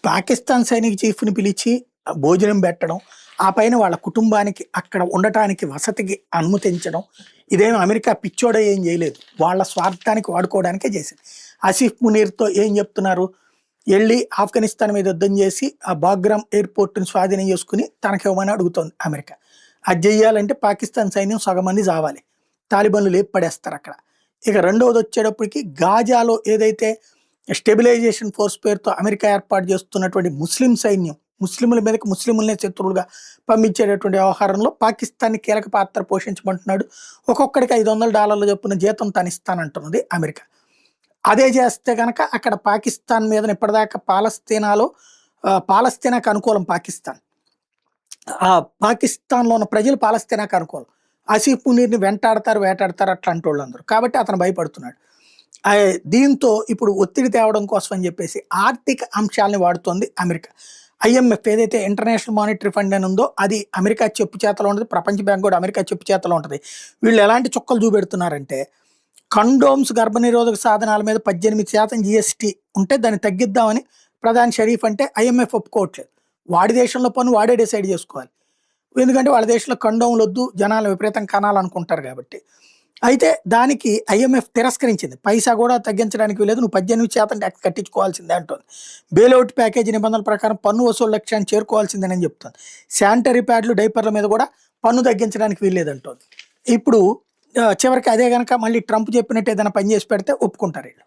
పాకిస్తాన్ సైనిక చీఫ్‌ని పిలిచి భోజనం పెట్టడం, ఆ పైన వాళ్ళ కుటుంబానికి అక్కడ ఉండటానికి వసతికి అనుమతించడం. ఇదేమి అమెరికా పిచ్చోడే ఏం చేయలేదు. వాళ్ళ స్వార్థానికి వాడుకోవడానికే చేసింది. ఆసిఫ్ మునీర్‌తో ఏం చెప్తున్నారు? ఎళ్లి ఆఫ్ఘనిస్తాన్ మీద యుద్ధం చేసి ఆ బాగ్రామ్ ఎయిర్‌పోర్ట్‌ని స్వాధీనం చేసుకొని తనకివ్వమని అడుగుతోంది అమెరికా. అది జెయ్యాలంటే పాకిస్తాన్ సైన్యం సగం మంది చావాలి. తాలిబాన్లు లేపి పడేస్తారక్కడ. ఇక రెండోదొచ్చేటప్పటికి గాజాలో ఏదైతే స్టెబిలైజేషన్ ఫోర్స్ పేరుతో అమెరికా ఏర్పాటు చేస్తున్నటువంటి ముస్లిం సైన్యం, ముస్లిముల మీదకి ముస్లిములనే శత్రువులుగా పంపించేటటువంటి వ్యవహారంలో పాకిస్తాన్‌ని కీలక పాత్ర పోషించమంటున్నాడు. ఒక్కొక్కడికి $500 చొప్పున జీతం తనిస్తానంటున్నది అమెరికా. అదే చేస్తే గనక అక్కడ పాకిస్తాన్ మీదన ఇప్పటిదాకా పాలస్తీనాకు అనుకూలం పాకిస్తాన్. ఆ పాకిస్తాన్‌లో ఉన్న ప్రజలు పాలస్తీనాకు అనుకూలం. ఆసిఫ్ మునీర్‌ని వెంటాడతారు, వేటాడతారు అట్లాంటోళ్ళందరూ. కాబట్టి అతను భయపడుతున్నాడు. దీంతో ఇప్పుడు ఒత్తిడి తేవడం కోసం అని చెప్పేసి ఆర్థిక అంశాలని వాడుతోంది అమెరికా. ఐఎంఎఫ్ ఏదైతే ఇంటర్నేషనల్ మానిటరీ ఫండ్ అని ఉందో అది అమెరికా చెప్పు చేతలో ఉంటది. ప్రపంచ బ్యాంక్ కూడా అమెరికా చెప్పు చేతలో ఉంటది. వీళ్ళు ఎలాంటి చుక్కలు చూపెడుతున్నారంటే కండోమ్స్ గర్భనిరోధక సాధనాల మీద 18% జీఎస్టీ ఉంటే దాన్ని తగ్గిద్దామని ప్రధాని షరీఫ్ అంటే ఐఎంఎఫ్ ఒప్పుకోవట్లేదు. వాడి దేశంలో పన్ను వాడే డిసైడ్ చేసుకోవాలి. ఎందుకంటే వాళ్ళ దేశంలో కండోములొద్దు, జనాలు విపరీతం కనాలనుకుంటారు కాబట్టి. అయితే దానికి ఐఎంఎఫ్ తిరస్కరించింది. పైసా కూడా తగ్గించడానికి వీల్లేదు. నువ్వు 18% ట్యాక్స్ కట్టించుకోవాల్సిందే అంటోంది. బెయిలౌట్ ప్యాకేజీ నిబంధనల ప్రకారం పన్ను వసూలు లక్ష్యాన్ని చేరుకోవాల్సిందేనని చెప్తోంది. శానిటరీ ప్యాడ్లు, డైపర్ల మీద కూడా పన్ను తగ్గించడానికి వీల్లేదంటోంది. ఇప్పుడు చివరికి అదే గనక మళ్ళీ ట్రంప్ చెప్పినట్టు ఏదైనా పని చేసి పెడితే ఒప్పుకుంటారు వీళ్ళు.